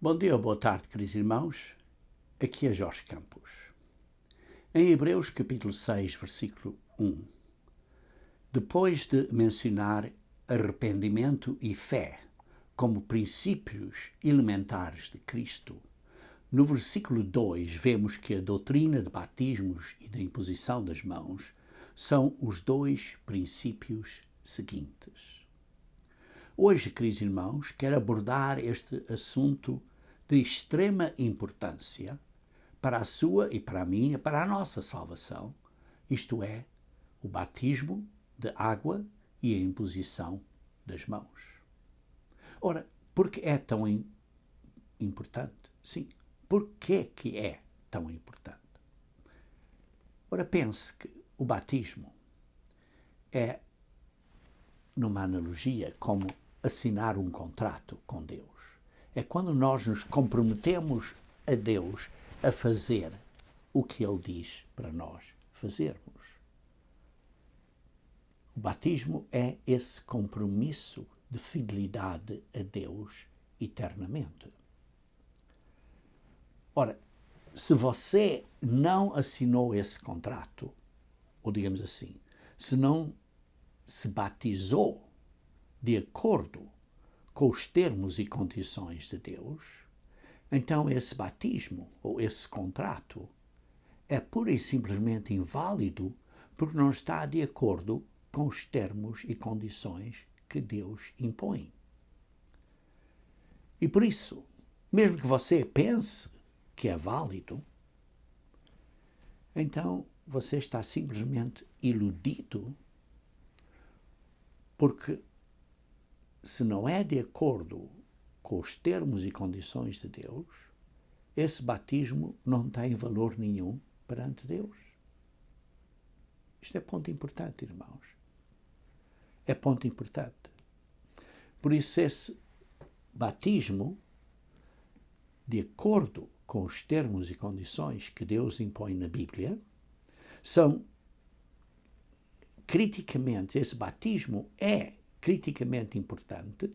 Bom dia ou boa tarde, queridos irmãos. Aqui é Jorge Campos. Em Hebreus capítulo 6, versículo 1, depois de mencionar arrependimento e fé como princípios elementares de Cristo, no versículo 2 vemos que a doutrina de batismos e da imposição das mãos são os dois princípios seguintes. Hoje, queridos irmãos, quero abordar este assunto de extrema importância para a sua e para a minha, para a nossa salvação, isto é, o batismo de água e a imposição das mãos. Ora, por que é tão importante? Sim, por que é tão importante? Ora, pense que o batismo é, numa analogia, como assinar um contrato com Deus. É quando nós nos comprometemos a Deus a fazer o que Ele diz para nós fazermos. O batismo é esse compromisso de fidelidade a Deus eternamente. Ora, se você não assinou esse contrato, ou digamos assim, se não se batizou de acordo com os termos e condições de Deus, então esse batismo ou esse contrato é pura e simplesmente inválido porque não está de acordo com os termos e condições que Deus impõe. E por isso, mesmo que você pense que é válido, então você está simplesmente iludido, porque se não é de acordo com os termos e condições de Deus, esse batismo não tem valor nenhum perante Deus. Isto é ponto importante, irmãos. É ponto importante. Por isso, esse batismo, de acordo com os termos e condições que Deus impõe na Bíblia, são criticamente, esse batismo é criticamente importante,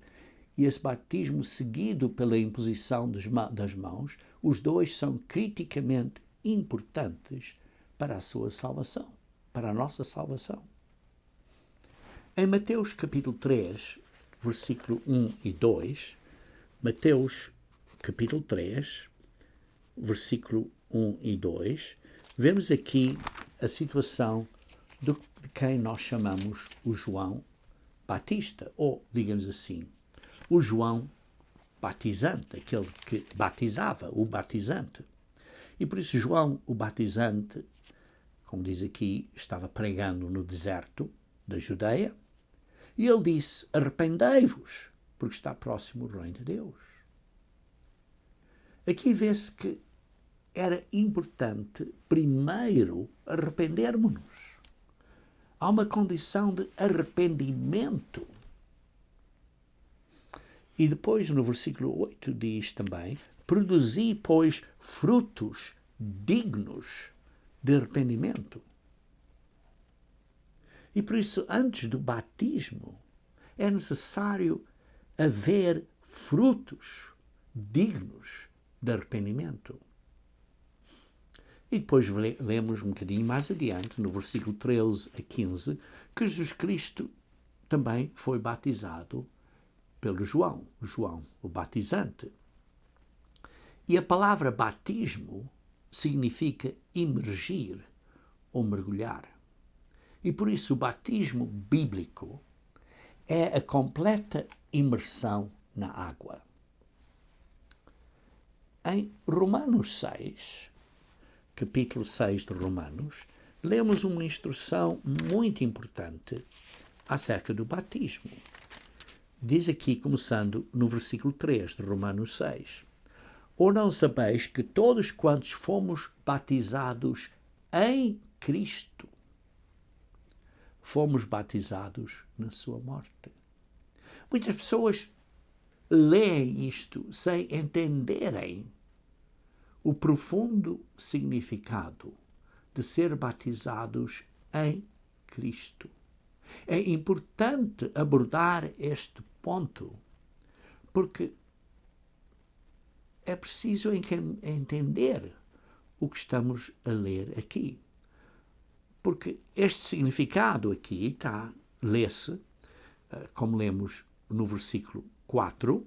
e esse batismo seguido pela imposição das mãos, os dois são criticamente importantes para a sua salvação, para a nossa salvação. Em Mateus capítulo 3, versículo 1 e 2, Mateus capítulo 3, versículo 1 e 2, vemos aqui a situação de quem nós chamamos o João Batista, ou, digamos assim, o João batizante, aquele que batizava, o batizante. E por isso João, o batizante, como diz aqui, estava pregando no deserto da Judeia, e ele disse: arrependei-vos, porque está próximo o reino de Deus. Aqui vê-se que era importante primeiro arrependermos-nos. Há uma condição de arrependimento. E depois, no versículo 8, diz também: produzi, pois, frutos dignos de arrependimento. E por isso, antes do batismo, é necessário haver frutos dignos de arrependimento. E depois lemos um bocadinho mais adiante, no versículo 13 a 15, que Jesus Cristo também foi batizado pelo João, o batizante. E a palavra batismo significa imergir ou mergulhar. E por isso o batismo bíblico é a completa imersão na água. Em Romanos 6, capítulo 6 de Romanos, lemos uma instrução muito importante acerca do batismo. Diz aqui, começando no versículo 3 de Romanos 6, ou não sabeis que todos quantos fomos batizados em Cristo, fomos batizados na sua morte. Muitas pessoas leem isto sem entenderem o profundo significado de ser batizados em Cristo. É importante abordar este ponto, porque é preciso entender o que estamos a ler aqui. Porque este significado aqui lê-se, como lemos no versículo 4,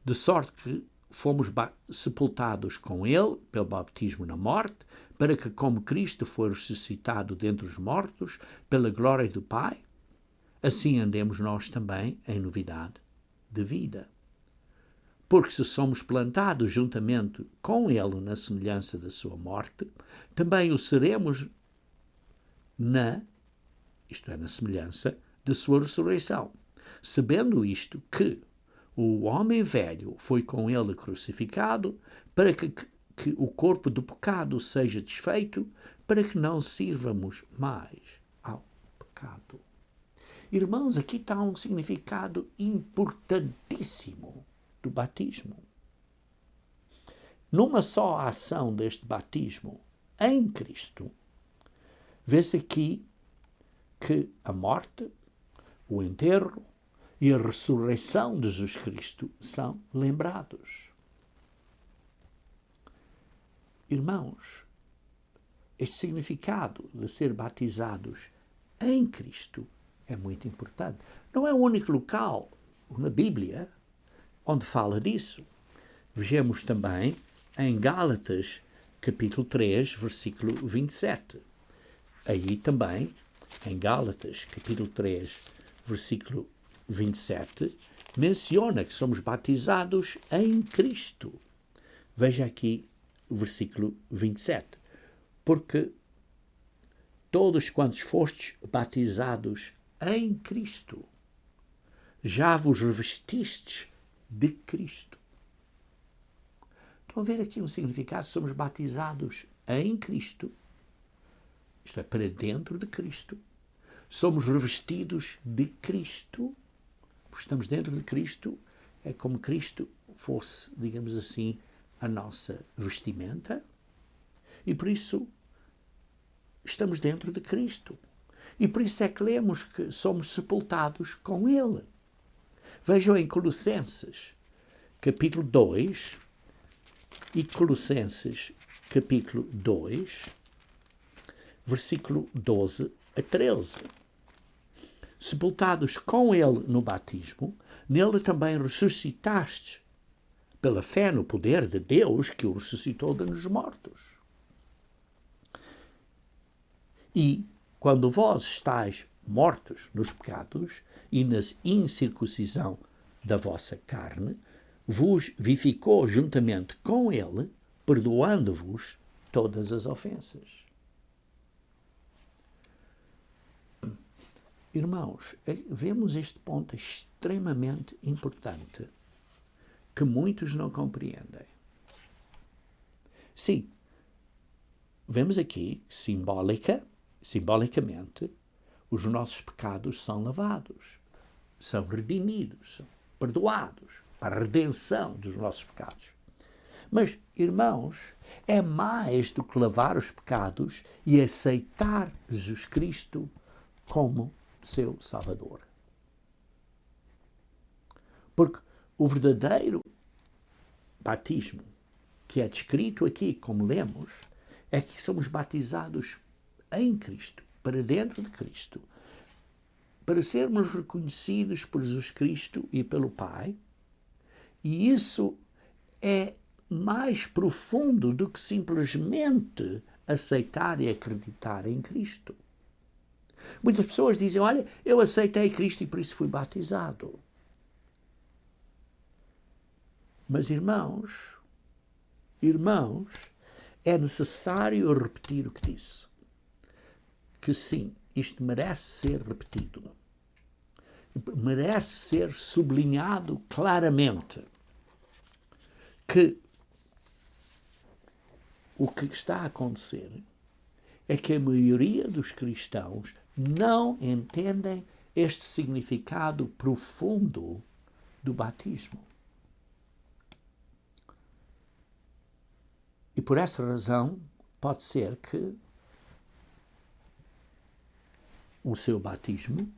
de sorte que fomos sepultados com ele pelo bautismo na morte, para que, como Cristo foi ressuscitado dentre os mortos, pela glória do Pai, assim andemos nós também em novidade de vida. Porque se somos plantados juntamente com ele na semelhança da sua morte, também o seremos na semelhança da sua ressurreição. Sabendo isto, que o homem velho foi com ele crucificado, para que o corpo do pecado seja desfeito, para que não sirvamos mais ao pecado. Irmãos, aqui está um significado importantíssimo do batismo. Numa só ação deste batismo em Cristo, vê-se aqui que a morte, o enterro e a ressurreição de Jesus Cristo são lembrados. Irmãos, este significado de ser batizados em Cristo é muito importante. Não é o único local na Bíblia onde fala disso. Vejamos também em Gálatas, capítulo 3, versículo 27. Aí também, em Gálatas, capítulo 3, versículo 27, menciona que somos batizados em Cristo. Veja aqui o versículo 27. Porque todos quantos fostes batizados em Cristo, já vos revestistes de Cristo. Estão a ver aqui um significado? Somos batizados em Cristo, isto é, para dentro de Cristo. Somos revestidos de Cristo, porque estamos dentro de Cristo, é como Cristo fosse, digamos assim, a nossa vestimenta, e por isso estamos dentro de Cristo. E por isso é que lemos que somos sepultados com Ele. Vejam em Colossenses, capítulo 2, e Colossenses, capítulo 2, versículo 12 a 13. Sepultados com Ele no batismo, nele também ressuscitastes, pela fé no poder de Deus que o ressuscitou dos mortos. E, quando vós estáis mortos nos pecados e na incircuncisão da vossa carne, vos vivificou juntamente com ele, perdoando-vos todas as ofensas. Irmãos, vemos este ponto extremamente importante que muitos não compreendem. Sim, vemos aqui, simbolicamente, os nossos pecados são lavados, são redimidos, são perdoados para a redenção dos nossos pecados. Mas, irmãos, é mais do que lavar os pecados e aceitar Jesus Cristo como seu Salvador. Porque o verdadeiro batismo, que é descrito aqui, como lemos, é que somos batizados em Cristo, para dentro de Cristo, para sermos reconhecidos por Jesus Cristo e pelo Pai. E isso é mais profundo do que simplesmente aceitar e acreditar em Cristo. Muitas pessoas dizem, olha, eu aceitei Cristo e por isso fui batizado. Mas, irmãos, é necessário repetir o que disse. Que sim, isto merece ser repetido. Merece ser sublinhado claramente que o que está a acontecer é que a maioria dos cristãos não entendem este significado profundo do batismo. E por essa razão, pode ser que o seu batismo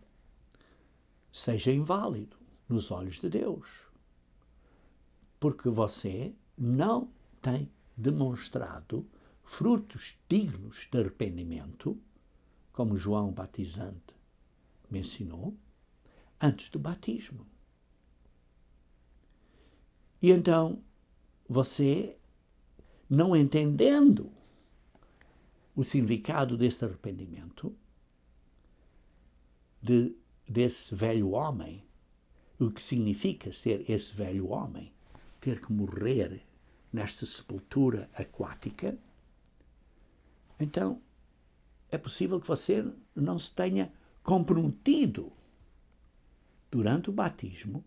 seja inválido nos olhos de Deus. Porque você não tem demonstrado frutos dignos de arrependimento, como João Batizante mencionou, antes do batismo. E então, você, não entendendo o significado deste arrependimento, desse velho homem, o que significa ser esse velho homem, ter que morrer nesta sepultura aquática, então é possível que você não se tenha comprometido durante o batismo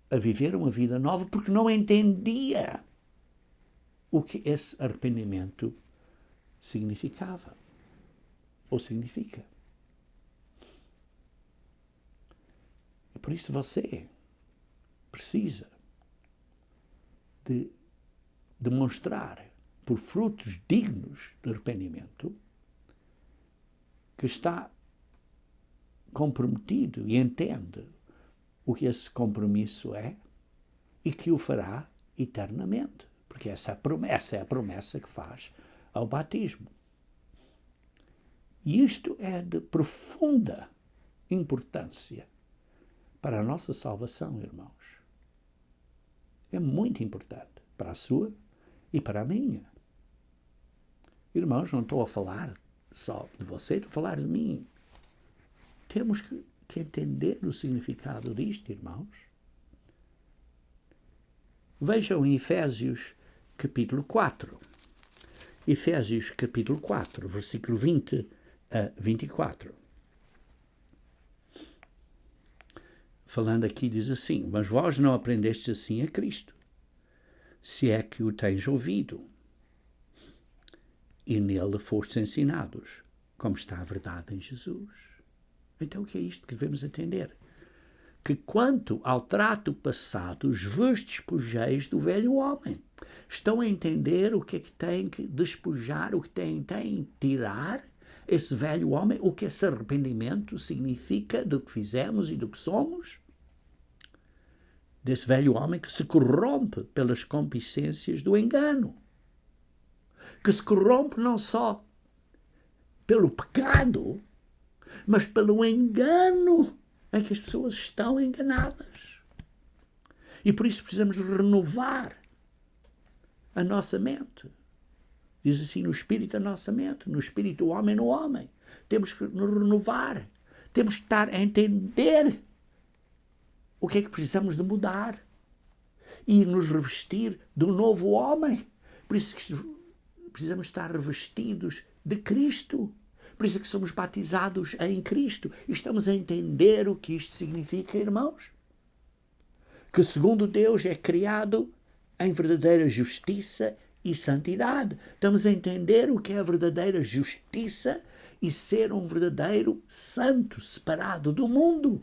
a viver uma vida nova porque não entendia o que esse arrependimento significava ou significa. E por isso você precisa de demonstrar por frutos dignos de arrependimento que está comprometido e entende o que esse compromisso é e que o fará eternamente, porque essa é a promessa que faz ao batismo. E isto é de profunda importância para a nossa salvação, irmãos. É muito importante para a sua e para a minha. Irmãos, não estou a falar só de você, estou a falar de mim. Temos que entender o significado disto, irmãos. Vejam em Efésios capítulo 4. Efésios capítulo 4, versículo 20 a 24. Falando aqui diz assim: mas vós não aprendestes assim a Cristo, se é que o tens ouvido, e nele fostes ensinados, como está a verdade em Jesus. Então o que é isto que devemos entender? Que quanto ao trato passado, vos despojeis do velho homem. Estão a entender o que é que têm que despojar, o que têm que tirar esse velho homem, o que esse arrependimento significa do que fizemos e do que somos? Desse velho homem que se corrompe pelas concupiscências do engano. Que se corrompe não só pelo pecado, mas pelo engano em que as pessoas estão enganadas. E por isso precisamos renovar a nossa mente. Diz assim, no espírito a nossa mente, no espírito o homem no homem. Temos que nos renovar. Temos que estar a entender o que é que precisamos de mudar e nos revestir do novo homem. Por isso que precisamos estar revestidos de Cristo. Por isso que somos batizados em Cristo. E estamos a entender o que isto significa, irmãos? Que segundo Deus é criado em verdadeira justiça e santidade. Estamos a entender o que é a verdadeira justiça e ser um verdadeiro santo, separado do mundo.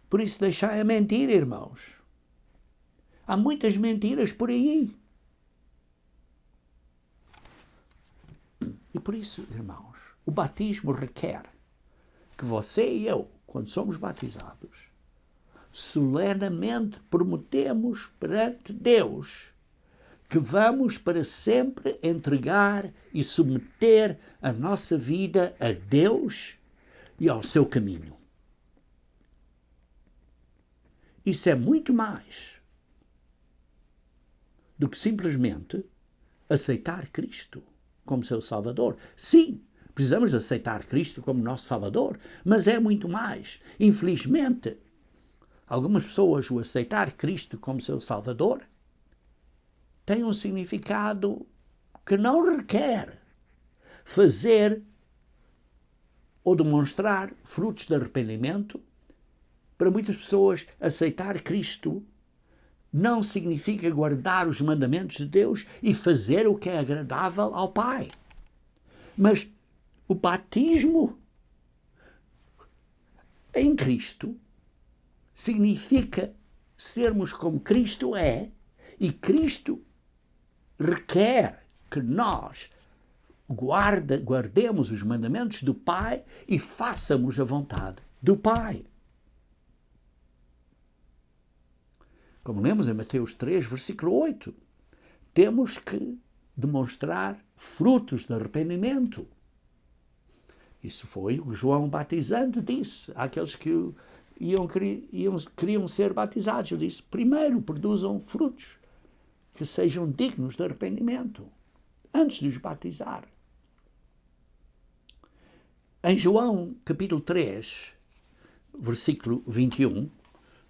Por isso deixai a mentira, irmãos. Há muitas mentiras por aí. E por isso, irmãos, o batismo requer que você e eu, quando somos batizados, solenemente prometemos perante Deus que vamos para sempre entregar e submeter a nossa vida a Deus e ao seu caminho. Isso é muito mais do que simplesmente aceitar Cristo como seu Salvador. Sim, precisamos aceitar Cristo como nosso Salvador, mas é muito mais. Infelizmente, algumas pessoas, o aceitar Cristo como seu Salvador, tem um significado que não requer fazer ou demonstrar frutos de arrependimento. Para muitas pessoas, aceitar Cristo não significa guardar os mandamentos de Deus e fazer o que é agradável ao Pai. Mas o batismo em Cristo significa sermos como Cristo é, e Cristo requer que nós guardemos os mandamentos do Pai e façamos a vontade do Pai. como lemos em Mateus 3, versículo 8, temos que demonstrar frutos de arrependimento. Isso foi o que João Batizante disse àqueles que queriam ser batizados. Ele disse, primeiro produzam frutos que sejam dignos de arrependimento, antes de os batizar. Em João capítulo 3, versículo 21,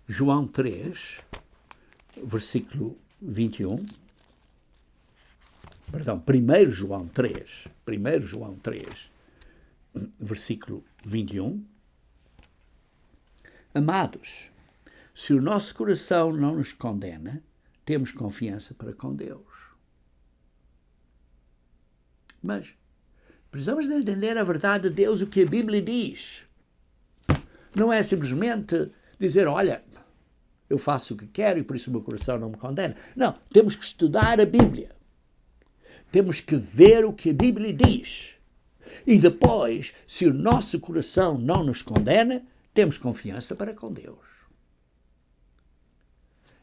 João 3, versículo 21, perdão, 1 João 3, versículo 21, amados, se o nosso coração não nos condena, temos confiança para com Deus. Mas precisamos de entender a verdade de Deus, o que a Bíblia diz. Não é simplesmente dizer, olha, eu faço o que quero e por isso o meu coração não me condena. Não, temos que estudar a Bíblia. Temos que ver o que a Bíblia diz. E depois, se o nosso coração não nos condena, temos confiança para com Deus.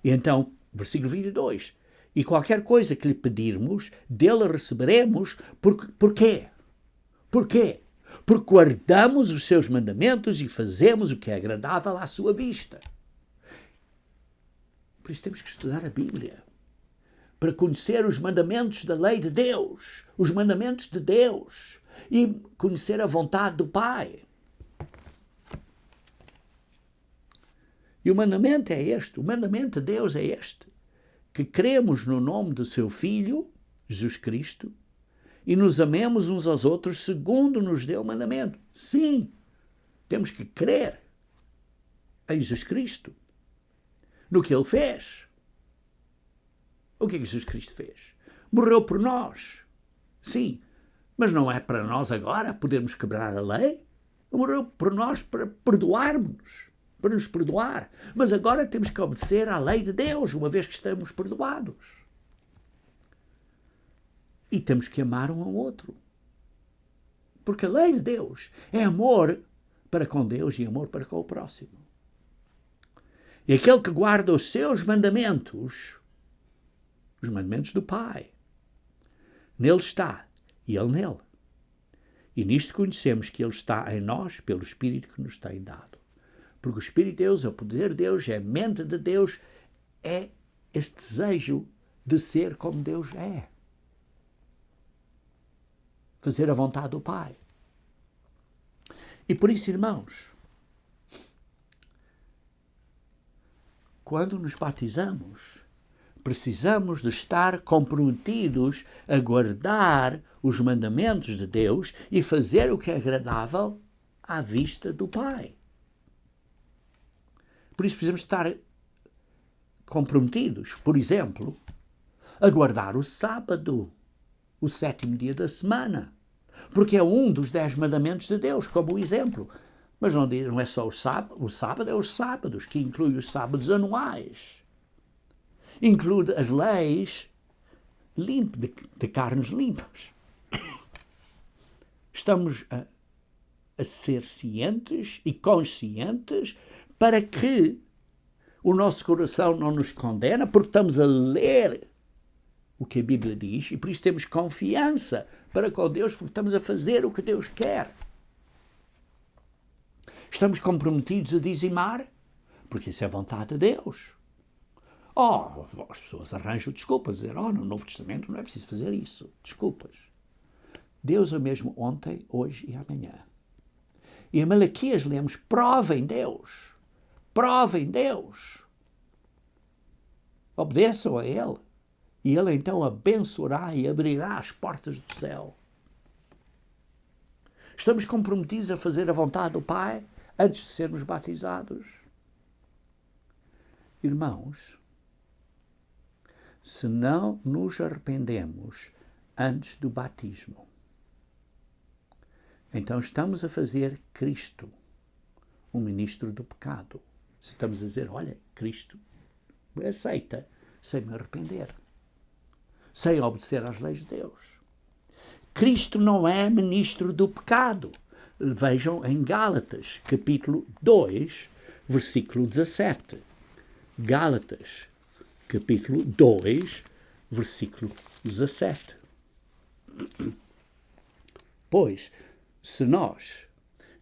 E então, versículo 22, e qualquer coisa que lhe pedirmos, dele receberemos, porquê? Porquê? Porque guardamos os seus mandamentos e fazemos o que é agradável à sua vista. Por isso temos que estudar a Bíblia, para conhecer os mandamentos da lei de Deus, os mandamentos de Deus, e conhecer a vontade do Pai. E o mandamento é este, o mandamento de Deus é este, que cremos no nome do seu Filho, Jesus Cristo, e nos amemos uns aos outros segundo nos deu o mandamento. Sim, temos que crer em Jesus Cristo, no que Ele fez. O que é que Jesus Cristo fez? Morreu por nós. Sim, mas não é para nós agora podermos quebrar a lei. Morreu por nós para perdoarmos, para nos perdoar. Mas agora temos que obedecer à lei de Deus, uma vez que estamos perdoados. E temos que amar um ao outro. Porque a lei de Deus é amor para com Deus e amor para com o próximo. E aquele que guarda os seus mandamentos, os mandamentos do Pai, nele está e ele nele. E nisto conhecemos que ele está em nós pelo Espírito que nos tem dado. Porque o Espírito de Deus é o poder de Deus, é a mente de Deus, é este desejo de ser como Deus é. Fazer a vontade do Pai. E por isso, irmãos, quando nos batizamos, precisamos de estar comprometidos a guardar os mandamentos de Deus e fazer o que é agradável à vista do Pai. Por isso precisamos estar comprometidos, por exemplo, a guardar o sábado, o 7º dia da semana, porque é um dos 10 mandamentos de Deus, como exemplo. Mas não é só o sábado é os sábados, que inclui os sábados anuais. Inclui as leis de carnes limpas. Estamos a ser cientes e conscientes para que o nosso coração não nos condena, porque estamos a ler o que a Bíblia diz e por isso temos confiança para com Deus, porque estamos a fazer o que Deus quer. Estamos comprometidos a dizimar, porque isso é vontade de Deus. As pessoas arranjam desculpas, dizer, no Novo Testamento não é preciso fazer isso. Desculpas. Deus é o mesmo ontem, hoje e amanhã. E em Malaquias lemos, provem Deus. Provem Deus. Obedeçam a Ele. E Ele então abençoará e abrirá as portas do céu. Estamos comprometidos a fazer a vontade do Pai antes de sermos batizados? Irmãos, se não nos arrependemos antes do batismo, então estamos a fazer Cristo um ministro do pecado. Se estamos a dizer, olha, Cristo me aceita sem me arrepender, sem obedecer às leis de Deus. Cristo não é ministro do pecado. Vejam em Gálatas, capítulo 2, versículo 17. Gálatas, capítulo 2, versículo 17. Pois, se nós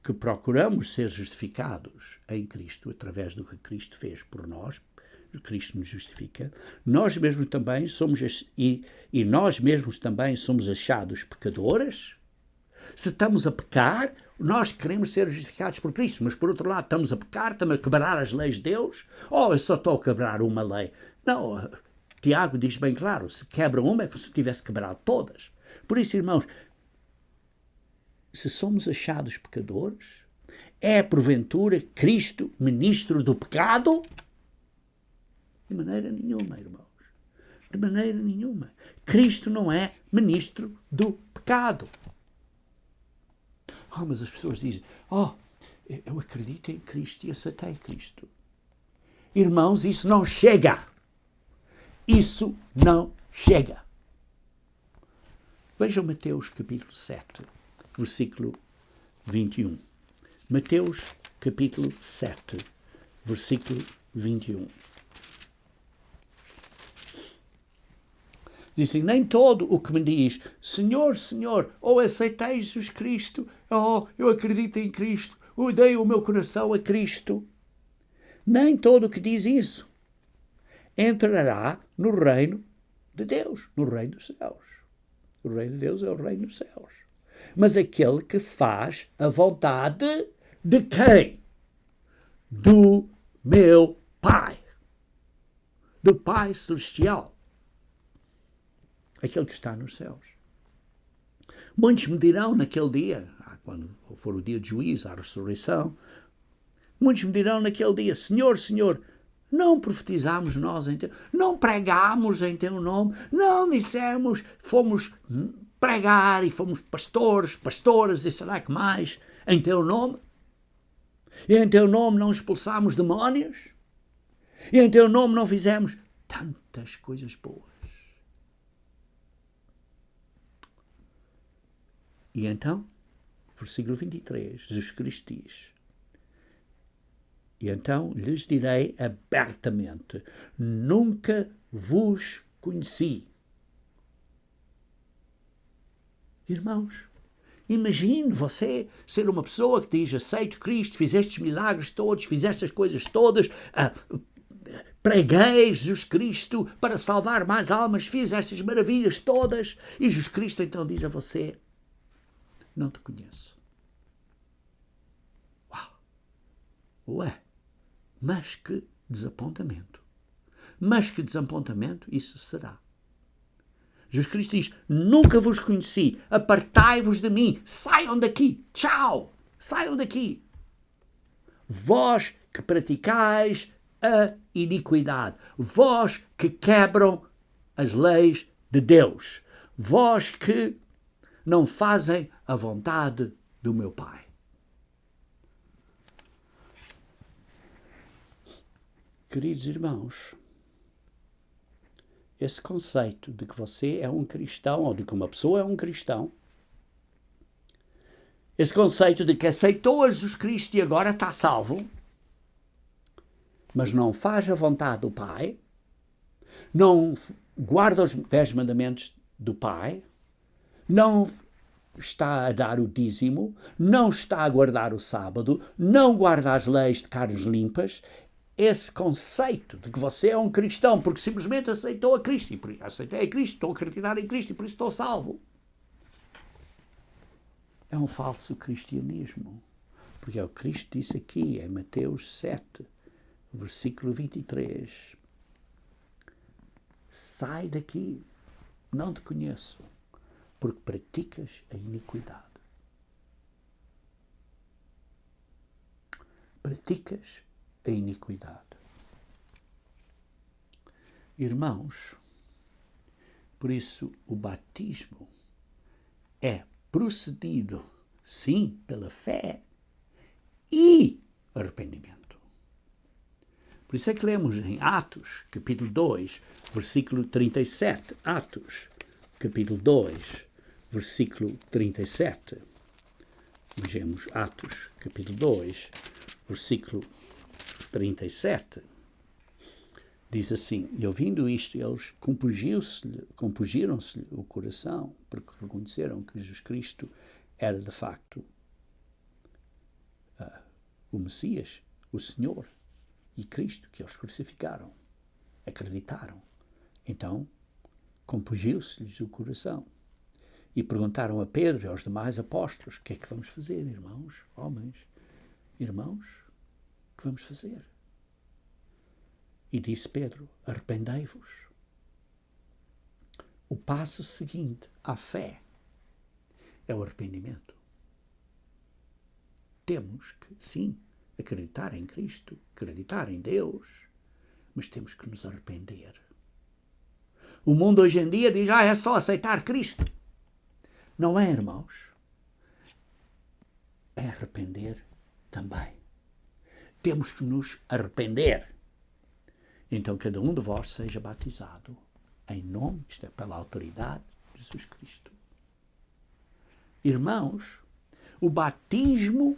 que procuramos ser justificados em Cristo, através do que Cristo fez por nós, Cristo nos justifica, nós mesmos também somos, nós mesmos também somos achados pecadores. Se estamos a pecar, nós queremos ser justificados por Cristo, mas por outro lado estamos a pecar, estamos a quebrar as leis de Deus. Eu só estou a quebrar uma lei. Não, Tiago diz bem claro, se quebra uma é como se tivesse quebrado todas. Por isso, irmãos, se somos achados pecadores, é porventura Cristo ministro do pecado? De maneira nenhuma, irmãos. De maneira nenhuma. Cristo não é ministro do pecado. Mas as pessoas dizem, eu acredito em Cristo e aceitei Cristo. Irmãos, isso não chega. Isso não chega. Vejam Mateus capítulo 7, versículo 21. Mateus capítulo 7, versículo 21. Dizem, nem todo o que me diz, Senhor, Senhor, ou aceitei Jesus Cristo, eu acredito em Cristo, eu dei o meu coração a Cristo. Nem todo o que diz isso entrará no reino de Deus, no reino dos céus. O reino de Deus é o reino dos céus. Mas aquele que faz a vontade de quem? Do meu Pai. Do Pai Celestial. Aquele que está nos céus. Muitos me dirão naquele dia, quando for o dia de juízo, a ressurreição, muitos me dirão naquele dia, Senhor, Senhor, não profetizámos nós em teu nome, não pregámos em teu nome, não dissemos, fomos pregar e fomos pastores, pastoras e sei lá que mais, em teu nome? E em teu nome não expulsámos demónios? E em teu nome não fizemos tantas coisas boas? E então, versículo 23, Jesus Cristo diz, e então lhes direi abertamente, nunca vos conheci. Irmãos, imagine você ser uma pessoa que diz, aceito Cristo, fizeste milagres todos, fizeste as coisas todas, preguei Jesus Cristo para salvar mais almas, fiz estas maravilhas todas, e Jesus Cristo então diz a você, não te conheço. Uau! Mas que desapontamento. Mas que desapontamento isso será. Jesus Cristo diz, nunca vos conheci, apartai-vos de mim, saiam daqui, tchau, saiam daqui. Vós que praticais a iniquidade, vós que quebram as leis de Deus, vós que não fazem a vontade do meu Pai. Queridos irmãos, esse conceito de que você é um cristão, ou de que uma pessoa é um cristão, esse conceito de que aceitou Jesus Cristo e agora está salvo, mas não faz a vontade do Pai, não guarda os 10 mandamentos do Pai, não está a dar o dízimo, não está a guardar o sábado, não guarda as leis de carnes limpas, esse conceito de que você é um cristão porque simplesmente aceitou a Cristo, e aceitei a Cristo, estou a acreditar em Cristo e por isso estou salvo, é um falso cristianismo. Porque é o que Cristo disse aqui em Mateus 7, versículo 23. Sai daqui, não te conheço, porque praticas a iniquidade. Praticas a iniquidade. Irmãos, por isso o batismo é procedido, sim, pela fé e arrependimento. Por isso é que lemos em Atos, capítulo 2, versículo 37. Atos, capítulo 2, versículo 37. Vejamos Atos, capítulo 2, versículo 37. Diz assim, e ouvindo isto, eles compungiram-se o coração, porque reconheceram que Jesus Cristo era de facto o Messias, o Senhor e Cristo, que eles crucificaram. Acreditaram. Então, compungiu-se-lhes o coração. E perguntaram a Pedro e aos demais apóstolos, o que é que vamos fazer, irmãos, homens, irmãos, o que vamos fazer? E disse Pedro, arrependei-vos. O passo seguinte à fé é o arrependimento. Temos que, sim, acreditar em Cristo, acreditar em Deus, mas temos que nos arrepender. O mundo hoje em dia diz, é só aceitar Cristo. Não é, irmãos. É arrepender também. Temos que nos arrepender. Então, cada um de vós seja batizado em nome, isto é, pela autoridade de Jesus Cristo. Irmãos, o batismo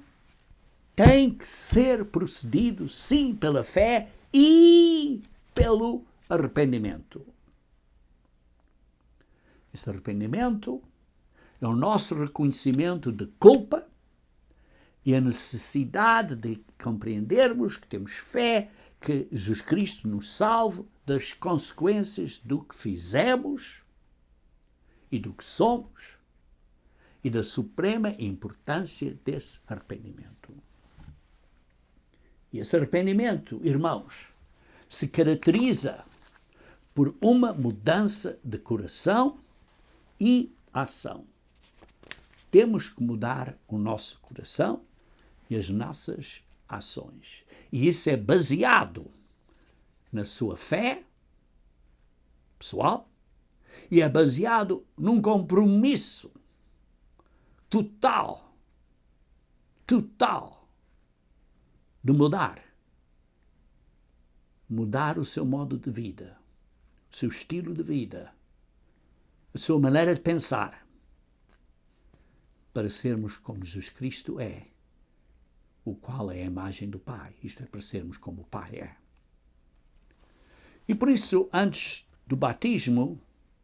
tem que ser procedido, sim, pela fé e pelo arrependimento. Esse arrependimento é o nosso reconhecimento de culpa e a necessidade de compreendermos que temos fé que Jesus Cristo nos salve das consequências do que fizemos e do que somos e da suprema importância desse arrependimento. E esse arrependimento, irmãos, se caracteriza por uma mudança de coração e ação. Temos que mudar o nosso coração e as nossas ações. E isso é baseado na sua fé pessoal e é baseado num compromisso total de mudar o seu modo de vida, o seu estilo de vida, a sua maneira de pensar, para sermos como Jesus Cristo é, o qual é a imagem do Pai, isto é, para sermos como o Pai é. E por isso, antes do batismo,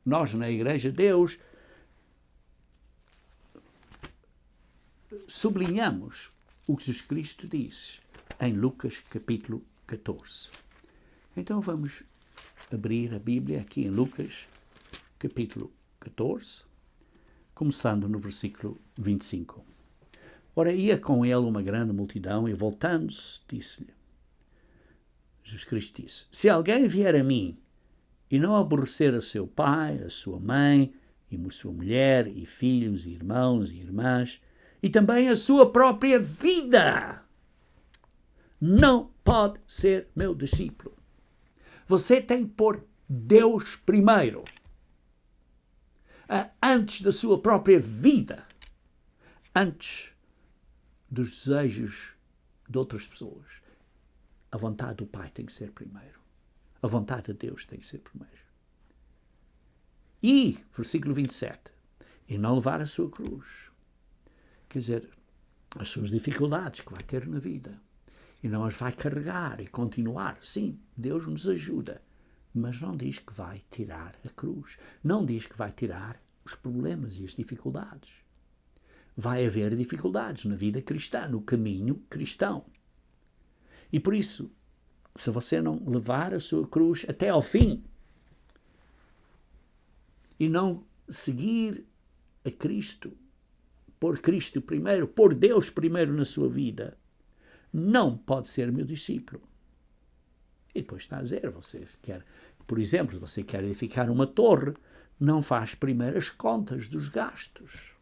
nós na Igreja de Deus sublinhamos o que Jesus Cristo disse em Lucas capítulo 14. Então vamos abrir a Bíblia aqui em Lucas capítulo 14, começando no versículo 25. Ora, ia com ele uma grande multidão e, voltando-se, disse-lhe, Jesus Cristo disse, se alguém vier a mim e não aborrecer a seu pai, a sua mãe, e a sua mulher, e filhos, e irmãos, e irmãs, e também a sua própria vida, não pode ser meu discípulo. Você tem que pôr Deus primeiro, antes da sua própria vida, antes dos desejos de outras pessoas. A vontade do Pai tem que ser primeiro. A vontade de Deus tem que ser primeiro. E, versículo 27, e não levar a sua cruz. Quer dizer, as suas dificuldades que vai ter na vida. E não as vai carregar e continuar. Sim, Deus nos ajuda. Mas não diz que vai tirar a cruz. Não diz que vai tirar os problemas e as dificuldades. Vai haver dificuldades na vida cristã, no caminho cristão. E por isso, se você não levar a sua cruz até ao fim e não seguir a Cristo, pôr Cristo primeiro, pôr Deus primeiro na sua vida, não pode ser meu discípulo. E depois está a dizer, você quer, por exemplo, você quer edificar uma torre, não faz primeiro as contas dos gastos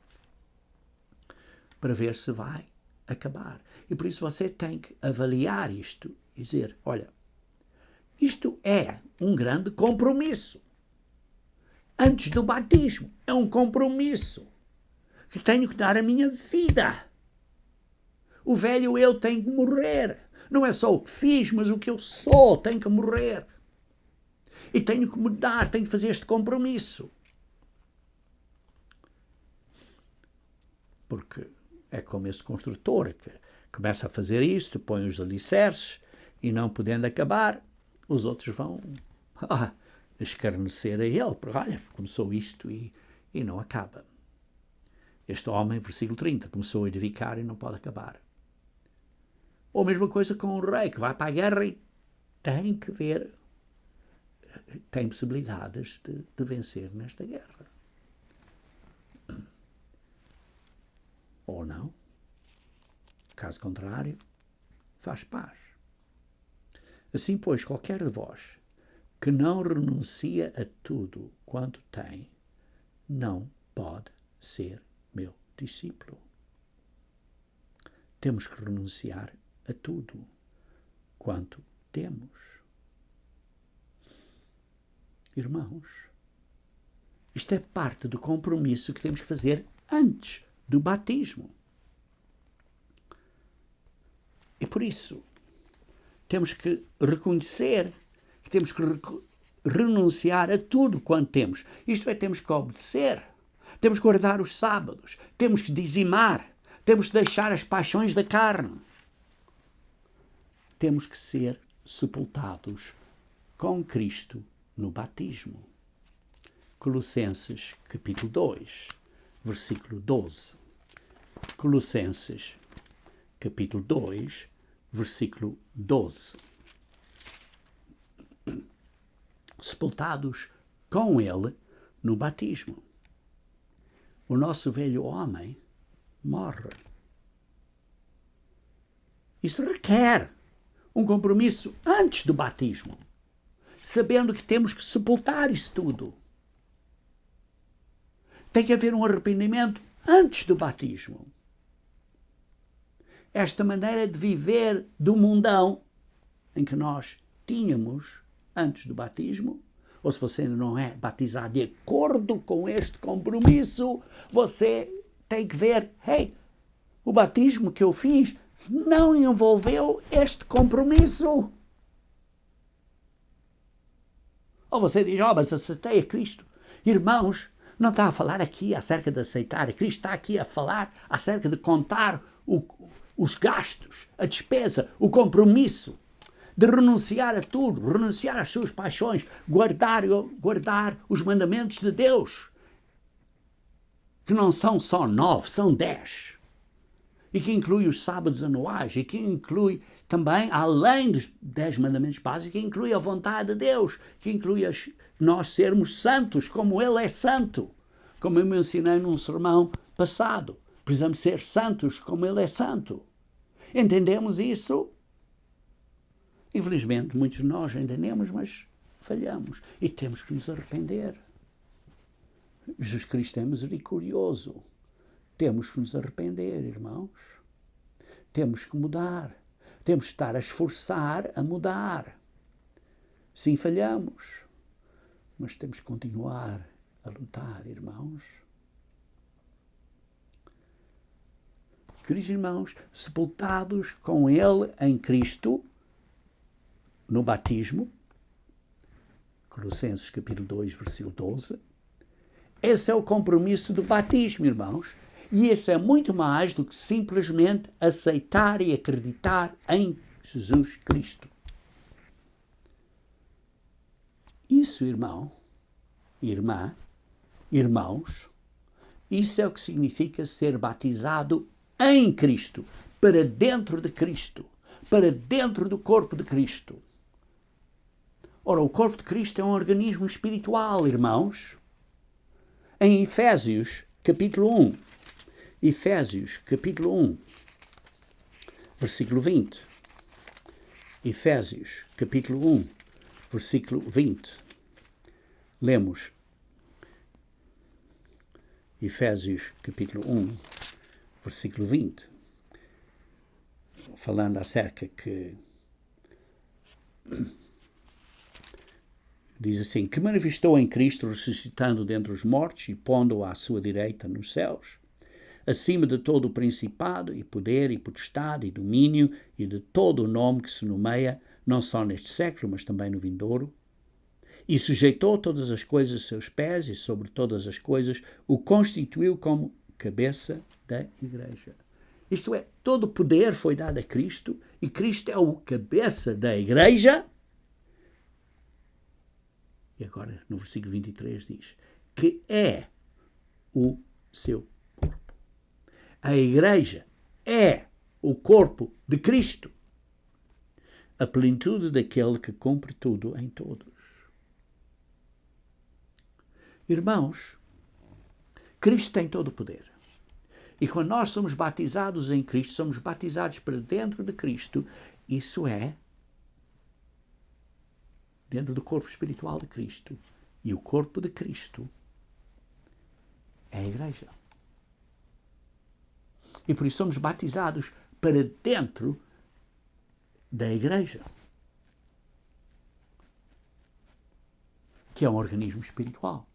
para ver se vai acabar. E por isso você tem que avaliar isto e dizer, olha, isto é um grande compromisso. Antes do batismo, é um compromisso que tenho que dar a minha vida. O velho eu tem que morrer. Não é só o que fiz, mas o que eu sou tem que morrer. E tenho que mudar, tenho que fazer este compromisso. Porque é como esse construtor que começa a fazer isto, põe os alicerces e não podendo acabar, os outros vão escarnecer a ele, porque olha, começou isto e não acaba. Este homem, versículo 30, começou a edificar e não pode acabar. Ou a mesma coisa com o rei, que vai para a guerra e tem que ver, tem possibilidades de vencer nesta guerra. Ou não. Caso contrário, faz paz. Assim, pois, qualquer de vós que não renuncia a tudo quanto tem, não pode ser meu discípulo. Temos que renunciar a tudo quanto temos. Irmãos, isto é parte do compromisso que temos que fazer antes do batismo. E por isso, temos que reconhecer que temos que renunciar a tudo quanto temos. Isto é, temos que obedecer, temos que guardar os sábados, temos que dizimar, temos que deixar as paixões da carne. Temos que ser sepultados com Cristo no batismo. Colossenses, capítulo 2, versículo 12. Colossenses, capítulo 2, versículo 12. Sepultados com ele no batismo. O nosso velho homem morre. Isso requer um compromisso antes do batismo, sabendo que temos que sepultar isso tudo. Tem que haver um arrependimento antes do batismo. Esta maneira de viver do mundão em que nós tínhamos antes do batismo, ou se você ainda não é batizado de acordo com este compromisso, você tem que ver, o batismo que eu fiz não envolveu este compromisso. Ou você diz, mas aceitei a Cristo. Irmãos, não está a falar aqui acerca de aceitar a Cristo, está aqui a falar acerca de contar os gastos, a despesa, o compromisso de renunciar a tudo, renunciar às suas paixões, guardar os mandamentos de Deus, que não são só 9, são 10, e que inclui os sábados anuais, e que inclui também, além dos 10 mandamentos básicos, que inclui a vontade de Deus, que inclui nós sermos santos, como Ele é santo, como eu me ensinei num sermão passado. Precisamos ser santos como Ele é santo. Entendemos isso? Infelizmente, muitos de nós entendemos, mas falhamos. E temos que nos arrepender. Jesus Cristo é misericordioso. Temos que nos arrepender, irmãos. Temos que mudar. Temos que estar a esforçar a mudar. Sim, falhamos. Mas temos que continuar a lutar, irmãos. Queridos irmãos, sepultados com Ele em Cristo, no batismo, Colossenses capítulo 2, versículo 12, esse é o compromisso do batismo, irmãos, e esse é muito mais do que simplesmente aceitar e acreditar em Jesus Cristo. Isso, irmão, irmã, irmãos, isso é o que significa ser batizado em Cristo, para dentro de Cristo, para dentro do corpo de Cristo. Ora, o corpo de Cristo é um organismo espiritual, irmãos. Em Efésios, capítulo 1, Efésios, capítulo 1, versículo 20. Efésios, capítulo 1, versículo 20. Lemos Efésios, capítulo 1, versículo 20. Falando acerca que diz assim, que manifestou em Cristo, ressuscitando dentre os mortos e pondo-o à sua direita nos céus, acima de todo o principado e poder e potestade e domínio e de todo o nome que se nomeia, não só neste século, mas também no vindouro, e sujeitou todas as coisas a seus pés e sobre todas as coisas o constituiu como cabeça da Igreja. Isto é, todo o poder foi dado a Cristo e Cristo é o cabeça da Igreja E agora, no versículo 23 diz que é o seu corpo. A igreja é o corpo de Cristo, a plenitude daquele que cumpre tudo em todos. Irmãos, Cristo tem todo o poder. E quando nós somos batizados em Cristo, somos batizados para dentro de Cristo, isso é dentro do corpo espiritual de Cristo. E o corpo de Cristo é a igreja. E por isso somos batizados para dentro da igreja, que é um organismo espiritual,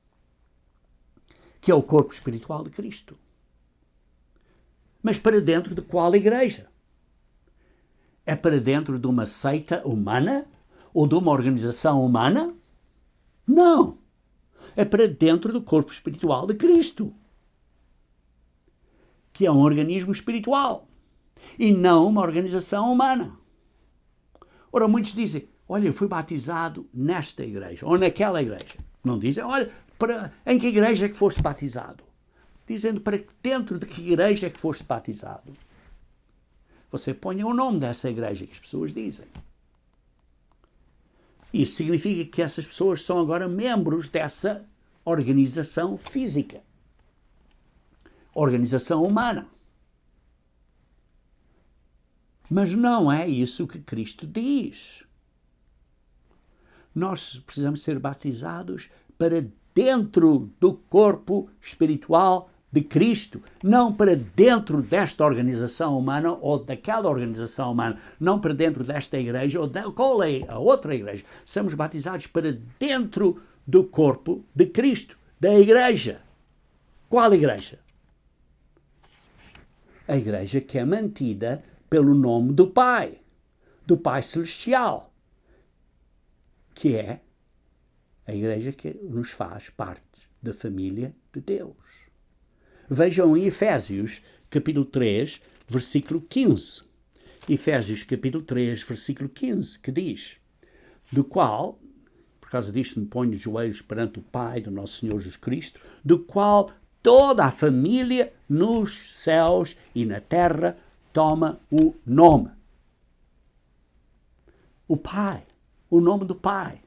que é o corpo espiritual de Cristo. Mas para dentro de qual igreja? É para dentro de uma seita humana? Ou de uma organização humana? Não. É para dentro do corpo espiritual de Cristo, que é um organismo espiritual e não uma organização humana. Ora, muitos dizem, olha, eu fui batizado nesta igreja ou naquela igreja. Não dizem, olha, em que igreja é que foste batizado? Dizendo para dentro de que igreja é que foste batizado. Você põe o nome dessa igreja que as pessoas dizem. Isso significa que essas pessoas são agora membros dessa organização física, organização humana. Mas não é isso que Cristo diz. Nós precisamos ser batizados para dentro do corpo espiritual de Cristo, não para dentro desta organização humana ou daquela organização humana, não para dentro desta igreja ou da qual é a outra igreja. Somos batizados para dentro do corpo de Cristo, da igreja. Qual igreja? A igreja que é mantida pelo nome do Pai Celestial, que é a igreja que nos faz parte da família de Deus. Vejam em Efésios, capítulo 3, versículo 15. Efésios, capítulo 3, versículo 15, que diz, do qual, por causa disto me ponho de joelhos perante o Pai do nosso Senhor Jesus Cristo, do qual toda a família nos céus e na terra toma o nome. O Pai, o nome do Pai.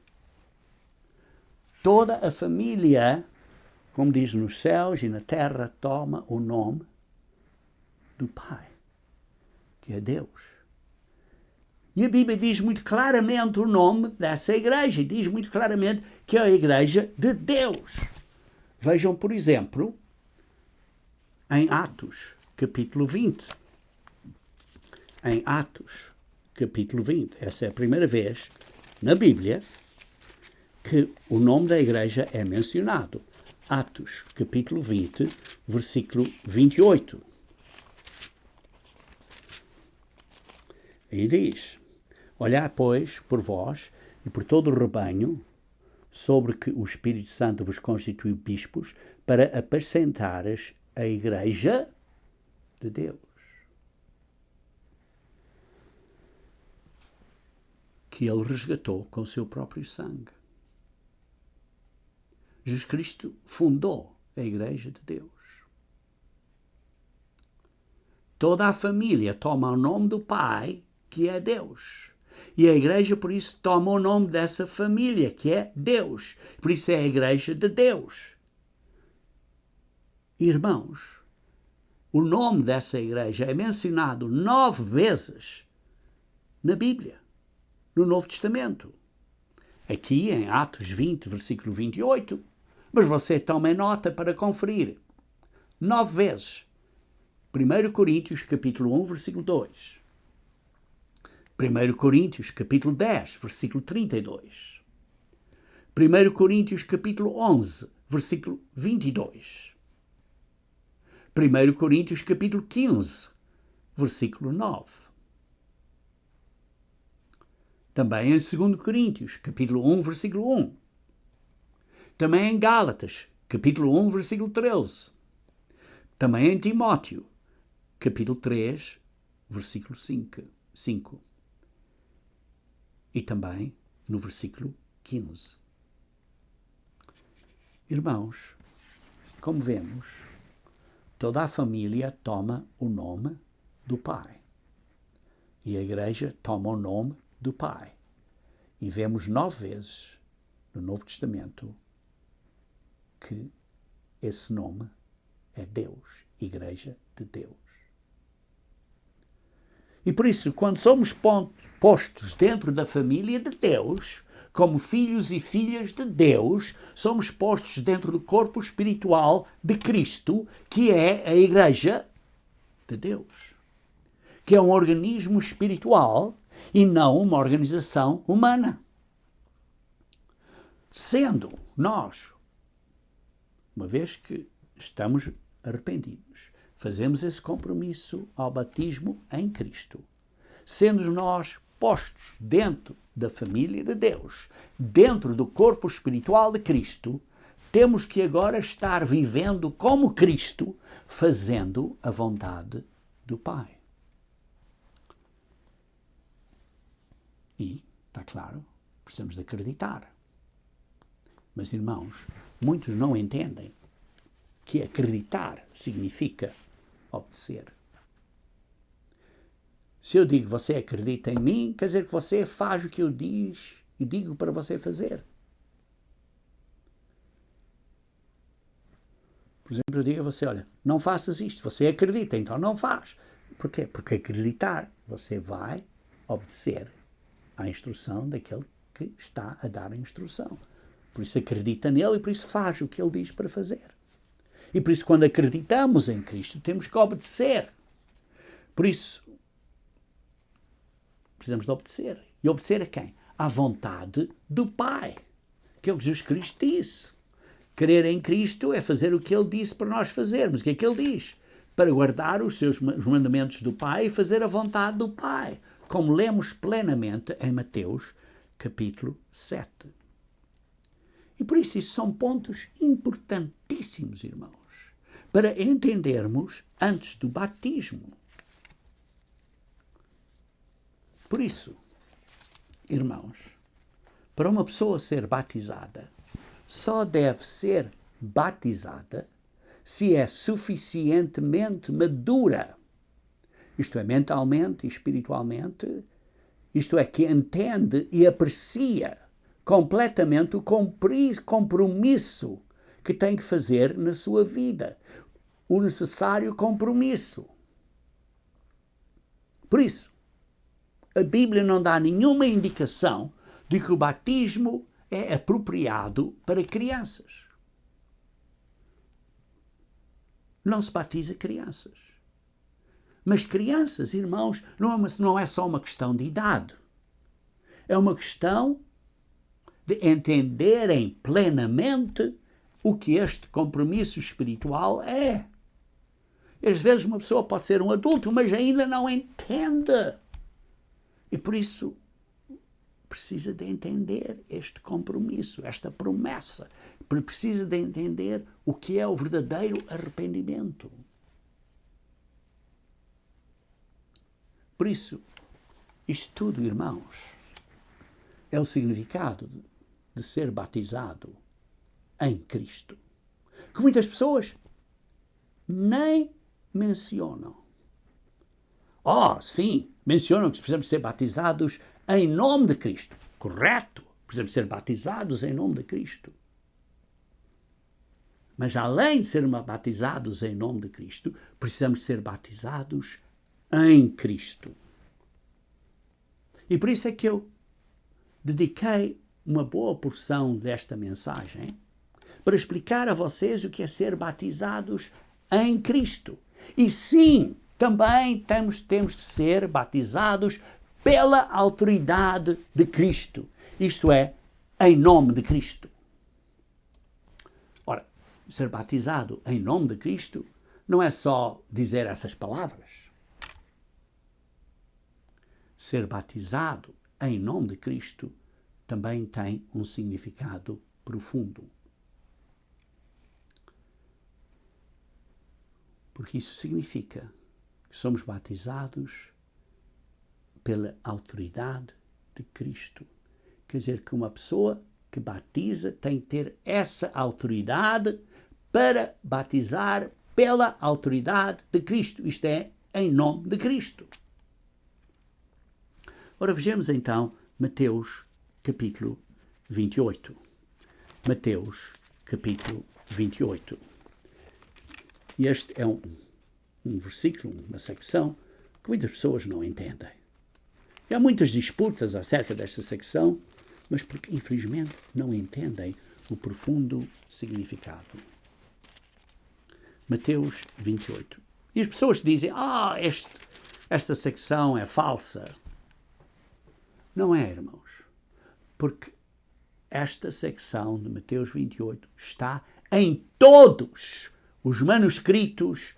Toda a família, como diz nos céus e na terra, toma o nome do Pai, que é Deus. E a Bíblia diz muito claramente o nome dessa igreja, diz muito claramente que é a igreja de Deus. Vejam, por exemplo, em Atos, capítulo 20. Em Atos, capítulo 20. Essa é a primeira vez na Bíblia que o nome da igreja é mencionado. Atos, capítulo 20, versículo 28. Aí diz, olhai, pois, por vós e por todo o rebanho, sobre que o Espírito Santo vos constituiu bispos, para apacentares a igreja de Deus, que ele resgatou com o seu próprio sangue. Jesus Cristo fundou a igreja de Deus. Toda a família toma o nome do Pai, que é Deus. E a igreja, por isso, toma o nome dessa família, que é Deus. Por isso é a igreja de Deus. Irmãos, o nome dessa igreja é mencionado 9 vezes na Bíblia, no Novo Testamento. Aqui em Atos 20, versículo 28. Mas você tome nota para conferir. 9 vezes. 1 Coríntios, capítulo 1, versículo 2. 1 Coríntios, capítulo 10, versículo 32. 1 Coríntios, capítulo 11, versículo 22. 1 Coríntios, capítulo 15, versículo 9. Também em 2 Coríntios, capítulo 1, versículo 1. Também em Gálatas, capítulo 1, versículo 13. Também em Timóteo, capítulo 3, versículo 5. E também no versículo 15. Irmãos, como vemos, toda a família toma o nome do Pai. E a Igreja toma o nome do Pai. E vemos 9 vezes no Novo Testamento que esse nome é Deus, Igreja de Deus. E por isso, quando somos postos dentro da família de Deus, como filhos e filhas de Deus, somos postos dentro do corpo espiritual de Cristo, que é a Igreja de Deus, que é um organismo espiritual e não uma organização humana. Sendo nós, uma vez que estamos arrependidos, fazemos esse compromisso ao batismo em Cristo, sendo nós postos dentro da família de Deus, dentro do corpo espiritual de Cristo, temos que agora estar vivendo como Cristo, fazendo a vontade do Pai. E, está claro, precisamos de acreditar. Mas, irmãos, muitos não entendem que acreditar significa obedecer. Se eu digo você acredita em mim, quer dizer que você faz o que eu digo para você fazer. Por exemplo, eu digo a você, olha, não faças isto, você acredita, então não faz. Por quê? Porque acreditar, você vai obedecer à instrução daquele que está a dar a instrução. Por isso acredita nele e por isso faz o que ele diz para fazer. E por isso quando acreditamos em Cristo, temos que obedecer. Por isso, precisamos de obedecer. E obedecer a quem? À vontade do Pai. Que é o que Jesus Cristo disse. Crer em Cristo é fazer o que Ele disse para nós fazermos. O que é que Ele diz? Para guardar os mandamentos do Pai e fazer a vontade do Pai. Como lemos plenamente em Mateus, capítulo 7. E por isso são pontos importantíssimos, irmãos, para entendermos antes do batismo. Por isso, irmãos, para uma pessoa ser batizada, só deve ser batizada se é suficientemente madura, isto é, mentalmente e espiritualmente, isto é, que entende e aprecia completamente o compromisso que tem que fazer na sua vida, o necessário compromisso. Por isso, a Bíblia não dá nenhuma indicação de que o batismo é apropriado para crianças. Não se batiza crianças. Mas crianças, irmãos, não é só uma questão de idade. É uma questão de entenderem plenamente o que este compromisso espiritual é. E às vezes uma pessoa pode ser um adulto, mas ainda não entende. E por isso precisa de entender este compromisso, esta promessa. Precisa de entender o que é o verdadeiro arrependimento. Por isso, isto tudo, irmãos, é o significado de ser batizado em Cristo, que muitas pessoas nem mencionam. Sim, mencionam que precisamos ser batizados em nome de Cristo. Correto, precisamos ser batizados em nome de Cristo. Mas além de sermos batizados em nome de Cristo, precisamos ser batizados em Cristo. E por isso é que eu dediquei uma boa porção desta mensagem para explicar a vocês o que é ser batizados em Cristo. E sim, também temos que ser batizados pela autoridade de Cristo. Isto é, em nome de Cristo. Ora, ser batizado em nome de Cristo não é só dizer essas palavras. Ser batizado em nome de Cristo também tem um significado profundo. Porque isso significa que somos batizados pela autoridade de Cristo. Quer dizer que uma pessoa que batiza tem que ter essa autoridade para batizar pela autoridade de Cristo, isto é, em nome de Cristo. Ora, vejamos então Mateus capítulo 28. Mateus capítulo 28. E este é um versículo, uma secção que muitas pessoas não entendem. E há muitas disputas acerca desta secção, mas porque, infelizmente, não entendem o profundo significado. Mateus 28. E as pessoas dizem, esta secção é falsa. Não é, irmãos, porque esta secção de Mateus 28 está em todos os manuscritos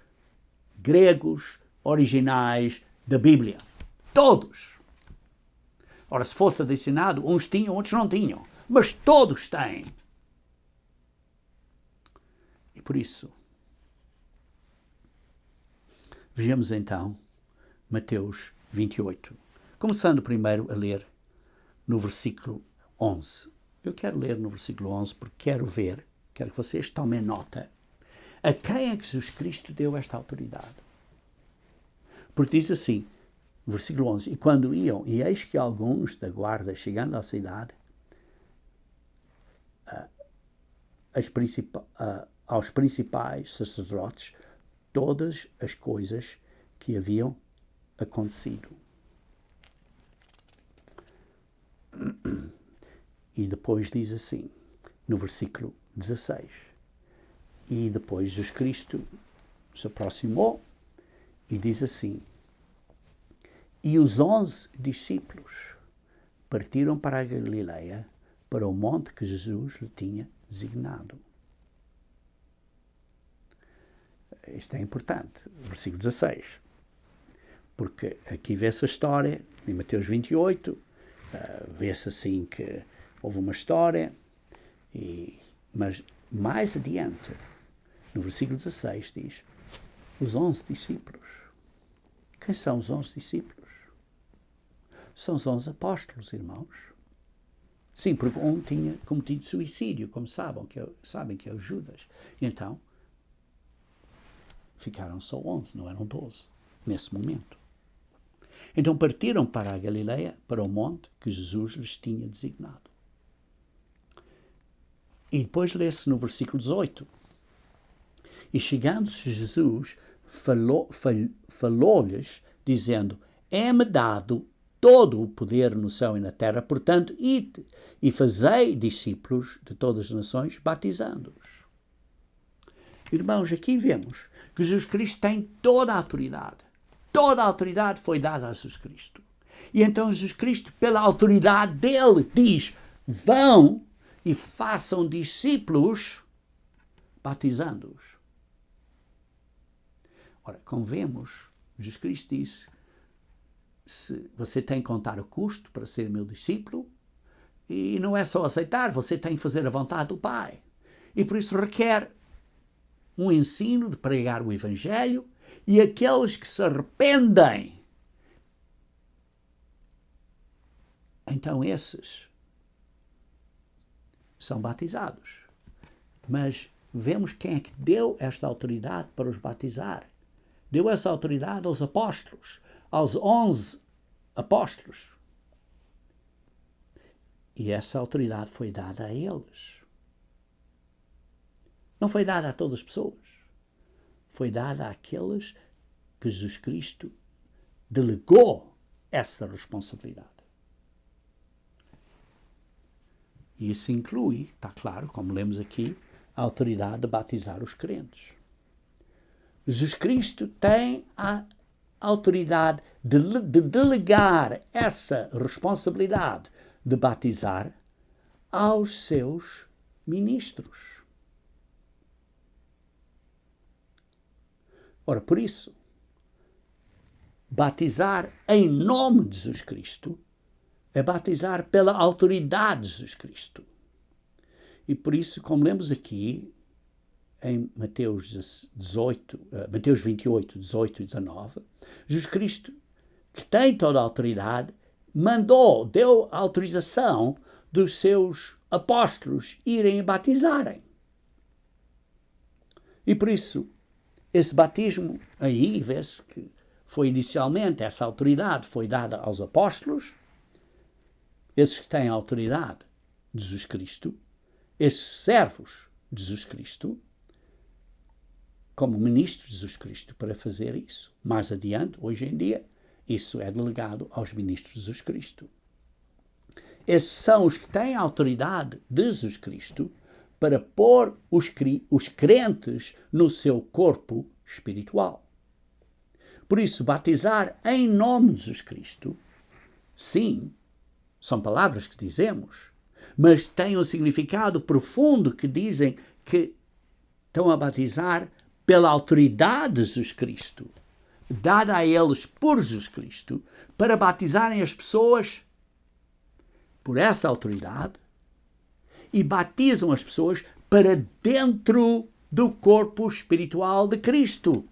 gregos originais da Bíblia. Todos. Ora, se fosse adicionado, uns tinham, outros não tinham. Mas todos têm. E por isso, vejamos então Mateus 28. Começando primeiro a ler no versículo 11. Eu quero ler no versículo 11 porque quero que vocês tomem nota a quem é que Jesus Cristo deu esta autoridade. Porque diz assim, versículo 11, e quando iam, e eis que alguns da guarda, chegando à cidade, aos principais sacerdotes, todas as coisas que haviam acontecido. E depois diz assim, no versículo 16, e depois Jesus Cristo se aproximou e diz assim, e os 11 discípulos partiram para a Galileia, para o monte que Jesus lhe tinha designado. Isto é importante, versículo 16, porque aqui vê-se a história, em Mateus 28, vê-se assim que houve uma história, mas mais adiante, no versículo 16, diz, os 11 discípulos. Quem são os 11 discípulos? São os 11 apóstolos, irmãos. Sim, porque um tinha cometido suicídio, como sabem que é o Judas. E então, ficaram só 11, não eram 12, nesse momento. Então partiram para a Galileia, para o monte que Jesus lhes tinha designado. E depois lê-se no versículo 18. E chegando-se Jesus, falou-lhes, dizendo, é-me dado todo o poder no céu e na terra, portanto, ide e fazei discípulos de todas as nações, batizando-os. Irmãos, aqui vemos que Jesus Cristo tem toda a autoridade. Toda a autoridade foi dada a Jesus Cristo. E então Jesus Cristo, pela autoridade dele, diz, vão e façam discípulos, batizando-os. Ora, como vemos, Jesus Cristo disse, se você tem que contar o custo para ser meu discípulo, e não é só aceitar, você tem que fazer a vontade do Pai. E por isso requer um ensino de pregar o Evangelho, e aqueles que se arrependem, então esses são batizados. Mas vemos quem é que deu esta autoridade para os batizar. Deu essa autoridade aos apóstolos, aos 11 apóstolos. E essa autoridade foi dada a eles. Não foi dada a todas as pessoas. Foi dada àqueles que Jesus Cristo delegou essa responsabilidade. E isso inclui, está claro, como lemos aqui, a autoridade de batizar os crentes. Jesus Cristo tem a autoridade de delegar essa responsabilidade de batizar aos seus ministros. Ora, por isso, batizar em nome de Jesus Cristo é batizar pela autoridade de Jesus Cristo. E por isso, como lemos aqui, em Mateus 28, 18 e 19, Jesus Cristo, que tem toda a autoridade, deu a autorização dos seus apóstolos irem e batizarem. E por isso, esse batismo aí vê-se que foi inicialmente, essa autoridade foi dada aos apóstolos, esses que têm a autoridade de Jesus Cristo, esses servos de Jesus Cristo, como ministros de Jesus Cristo para fazer isso. Mais adiante, hoje em dia, isso é delegado aos ministros de Jesus Cristo. Esses são os que têm a autoridade de Jesus Cristo para pôr os crentes no seu corpo espiritual. Por isso, batizar em nome de Jesus Cristo, sim, são palavras que dizemos, mas têm um significado profundo que dizem que estão a batizar pela autoridade de Jesus Cristo, dada a eles por Jesus Cristo, para batizarem as pessoas por essa autoridade e batizam as pessoas para dentro do corpo espiritual de Cristo,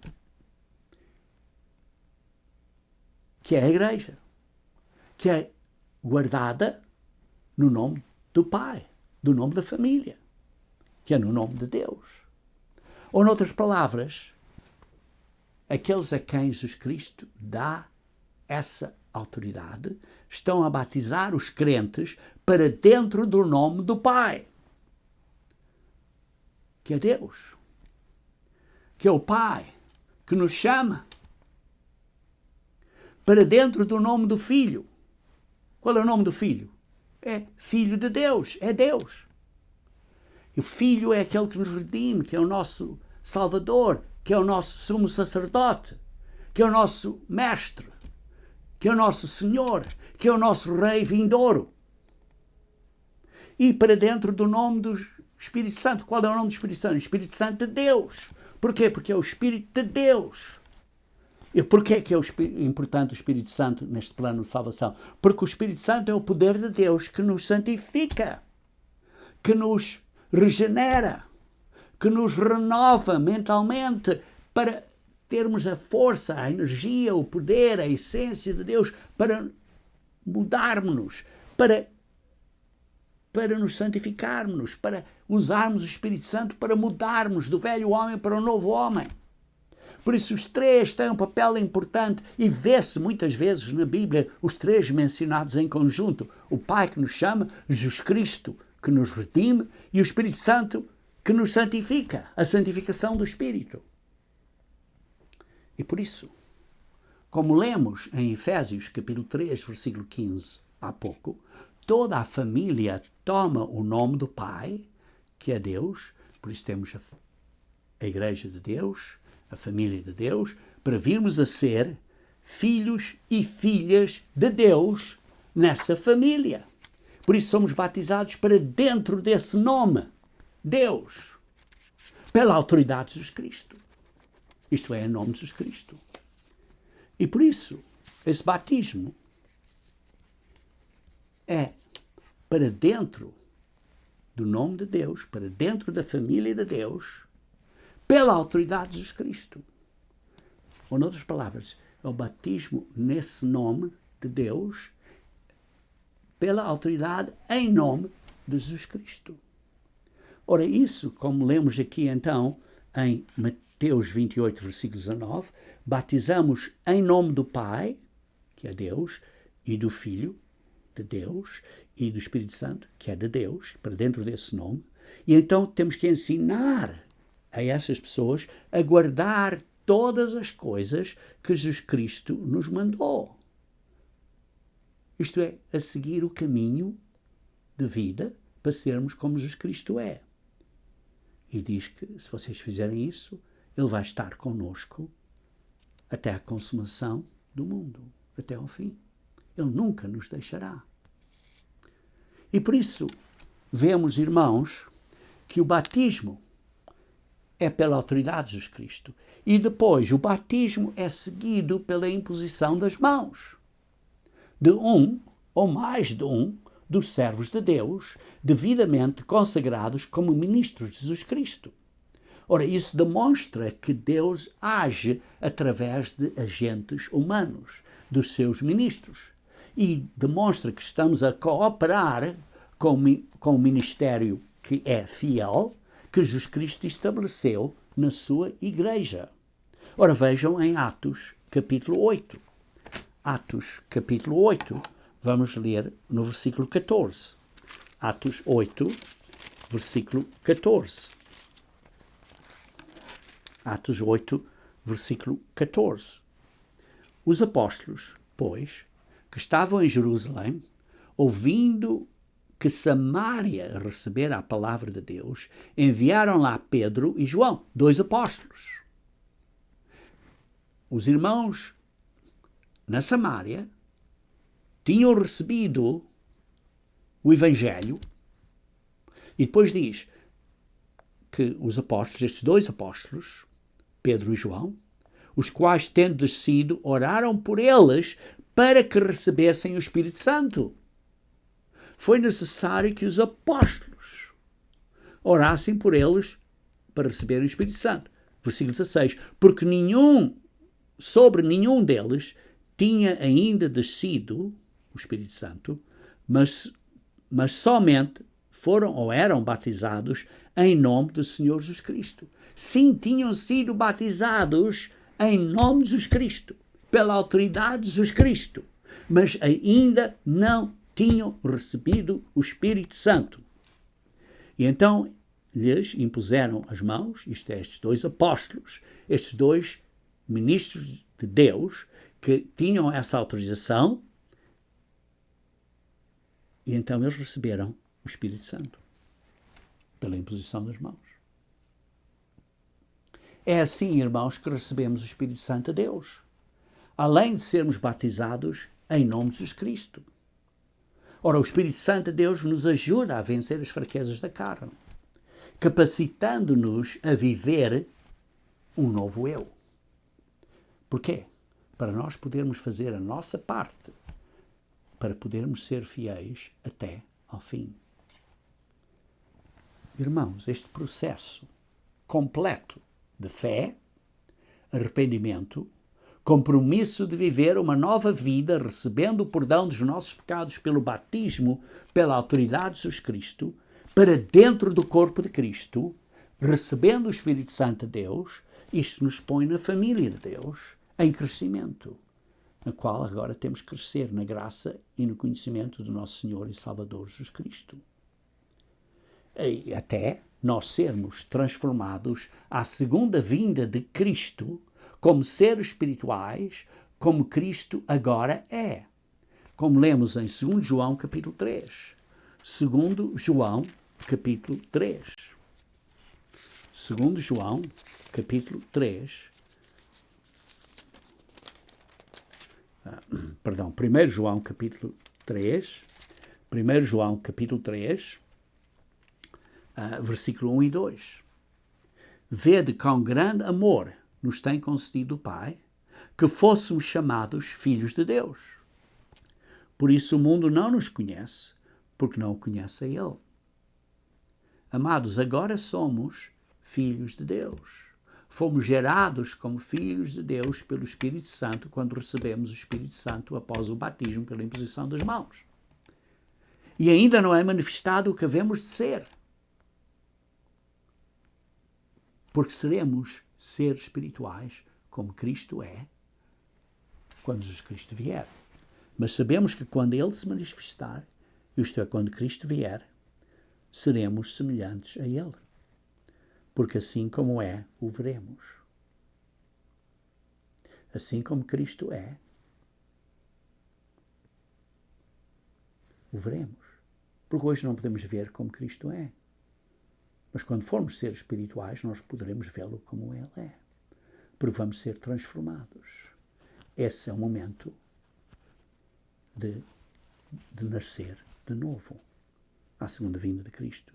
que é a Igreja, que é guardada no nome do Pai, do nome da família, que é no nome de Deus. Ou, noutras palavras, aqueles a quem Jesus Cristo dá essa autoridade estão a batizar os crentes para dentro do nome do Pai, que é Deus, que é o Pai que nos chama, para dentro do nome do Filho. Qual é o nome do Filho? É Filho de Deus, é Deus. E o Filho é aquele que nos redime, que é o nosso Salvador, que é o nosso sumo sacerdote, que é o nosso mestre, que é o nosso Senhor, que é o nosso Rei vindouro. E para dentro do nome do Espírito Santo. Qual é o nome do Espírito Santo? O Espírito Santo de Deus. Porquê? Porque é o Espírito de Deus. E porquê que é importante o Espírito Santo neste plano de salvação? Porque o Espírito Santo é o poder de Deus que nos santifica, que nos regenera, que nos renova mentalmente para termos a força, a energia, o poder, a essência de Deus para mudarmos-nos, para nos santificarmos, para usarmos o Espírito Santo para mudarmos do velho homem para o novo homem. Por isso os três têm um papel importante e vê-se muitas vezes na Bíblia os três mencionados em conjunto. O Pai que nos chama, Jesus Cristo que nos redime e o Espírito Santo que nos santifica, a santificação do Espírito. E por isso, como lemos em Efésios capítulo 3, versículo 15, há pouco, toda a família toma o nome do Pai, que é Deus, por isso temos a Igreja de Deus, a família de Deus, para virmos a ser filhos e filhas de Deus nessa família. Por isso somos batizados para dentro desse nome, Deus, pela autoridade de Jesus Cristo. Isto é, em nome de Jesus Cristo. E por isso, esse batismo é para dentro do nome de Deus, para dentro da família de Deus, pela autoridade de Jesus Cristo. Ou, noutras palavras, é o batismo nesse nome de Deus, pela autoridade em nome de Jesus Cristo. Ora, isso, como lemos aqui então, em Mateus 28, versículo 19, batizamos em nome do Pai, que é Deus, e do Filho, de Deus, e do Espírito Santo, que é de Deus, para dentro desse nome. E então temos que ensinar a essas pessoas a guardar todas as coisas que Jesus Cristo nos mandou. Isto é, a seguir o caminho de vida para sermos como Jesus Cristo é. E diz que, se vocês fizerem isso, Ele vai estar connosco até a consumação do mundo, até ao fim. Ele nunca nos deixará. E por isso, vemos, irmãos, que o batismo é pela autoridade de Jesus Cristo. E depois, o batismo é seguido pela imposição das mãos de um ou mais de um dos servos de Deus, devidamente consagrados como ministros de Jesus Cristo. Ora, isso demonstra que Deus age através de agentes humanos, dos seus ministros, e demonstra que estamos a cooperar com o ministério que é fiel, que Jesus Cristo estabeleceu na sua igreja. Ora, vejam em Atos, capítulo 8. Atos, capítulo 8. Vamos ler no versículo 14. Atos 8, versículo 14. Atos 8, versículo 14. Os apóstolos, pois, que estavam em Jerusalém, ouvindo que Samaria recebera a palavra de Deus, enviaram lá Pedro e João, 2 apóstolos. Os irmãos na Samaria tinham recebido o Evangelho, e depois diz que os apóstolos, estes 2 apóstolos, Pedro e João, os quais, tendo descido, oraram por eles para que recebessem o Espírito Santo. Foi necessário que os apóstolos orassem por eles para receberem o Espírito Santo. Versículo 16. Porque sobre nenhum deles tinha ainda descido o Espírito Santo, mas somente foram ou eram batizados em nome do Senhor Jesus Cristo. Sim, tinham sido batizados em nome de Jesus Cristo, pela autoridade de Jesus Cristo, mas ainda não tinham recebido o Espírito Santo. E então lhes impuseram as mãos, isto é, estes 2 apóstolos, estes 2 ministros de Deus, que tinham essa autorização, e então eles receberam o Espírito Santo, pela imposição das mãos. É assim, irmãos, que recebemos o Espírito Santo de Deus, além de sermos batizados em nome de Jesus Cristo. Ora, o Espírito Santo de Deus nos ajuda a vencer as fraquezas da carne, capacitando-nos a viver um novo eu. Porquê? Para nós podermos fazer a nossa parte, para podermos ser fiéis até ao fim. Irmãos, este processo completo de fé, arrependimento, compromisso de viver uma nova vida, recebendo o perdão dos nossos pecados pelo batismo, pela autoridade de Jesus Cristo, para dentro do corpo de Cristo, recebendo o Espírito Santo de Deus, isto nos põe na família de Deus, em crescimento, na qual agora temos que crescer na graça e no conhecimento do nosso Senhor e Salvador Jesus Cristo. E até nós sermos transformados à segunda vinda de Cristo, como seres espirituais, como Cristo agora é. Como lemos em 2 João capítulo 3. 2 João capítulo 3. 2 João capítulo 3. 1 João capítulo 3. 1 João capítulo 3, versículo 1 e 2. Vede quão grande amor nos tem concedido o Pai, que fôssemos chamados filhos de Deus. Por isso o mundo não nos conhece, porque não o conhece a Ele. Amados, agora somos filhos de Deus. Fomos gerados como filhos de Deus pelo Espírito Santo quando recebemos o Espírito Santo após o batismo pela imposição das mãos. E ainda não é manifestado o que havemos de ser. Porque seremos seres espirituais como Cristo é quando Jesus Cristo vier. Mas sabemos que quando Ele se manifestar, isto é, quando Cristo vier, seremos semelhantes a Ele. Porque assim como é, o veremos. Assim como Cristo é, o veremos. Porque hoje não podemos ver como Cristo é. Mas quando formos seres espirituais, nós poderemos vê-lo como Ele é. Porque vamos ser transformados. Esse é o momento de nascer de novo, à segunda vinda de Cristo.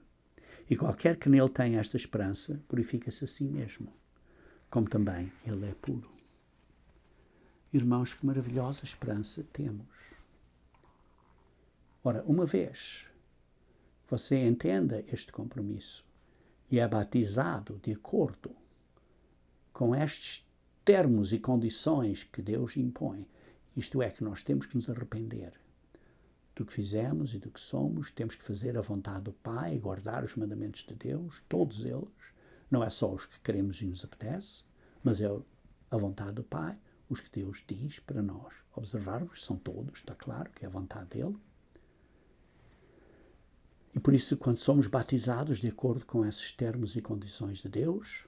E qualquer que nele tenha esta esperança, purifica-se a si mesmo, como também ele é puro. Irmãos, que maravilhosa esperança temos. Ora, uma vez você entenda este compromisso e é batizado de acordo com estes termos e condições que Deus impõe, isto é, que nós temos que nos arrepender, do que fizemos e do que somos, temos que fazer a vontade do Pai, guardar os mandamentos de Deus, todos eles. Não é só os que queremos e nos apetece, mas é a vontade do Pai, os que Deus diz para nós observarmos, são todos, está claro que é a vontade dele. E por isso, quando somos batizados de acordo com esses termos e condições de Deus,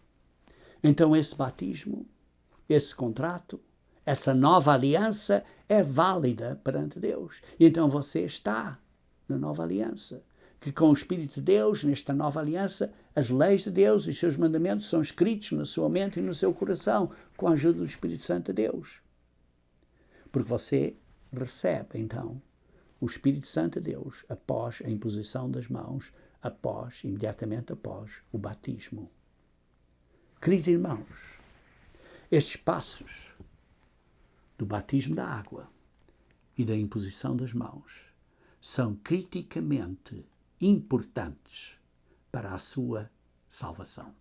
então esse batismo, esse contrato, essa nova aliança é válida perante Deus. E então você está na nova aliança, que com o Espírito de Deus, nesta nova aliança, as leis de Deus e os seus mandamentos são escritos na sua mente e no seu coração, com a ajuda do Espírito Santo de Deus. Porque você recebe, então, o Espírito Santo de Deus após a imposição das mãos, imediatamente após o batismo. Queridos irmãos, estes passos do batismo da água e da imposição das mãos são criticamente importantes para a sua salvação.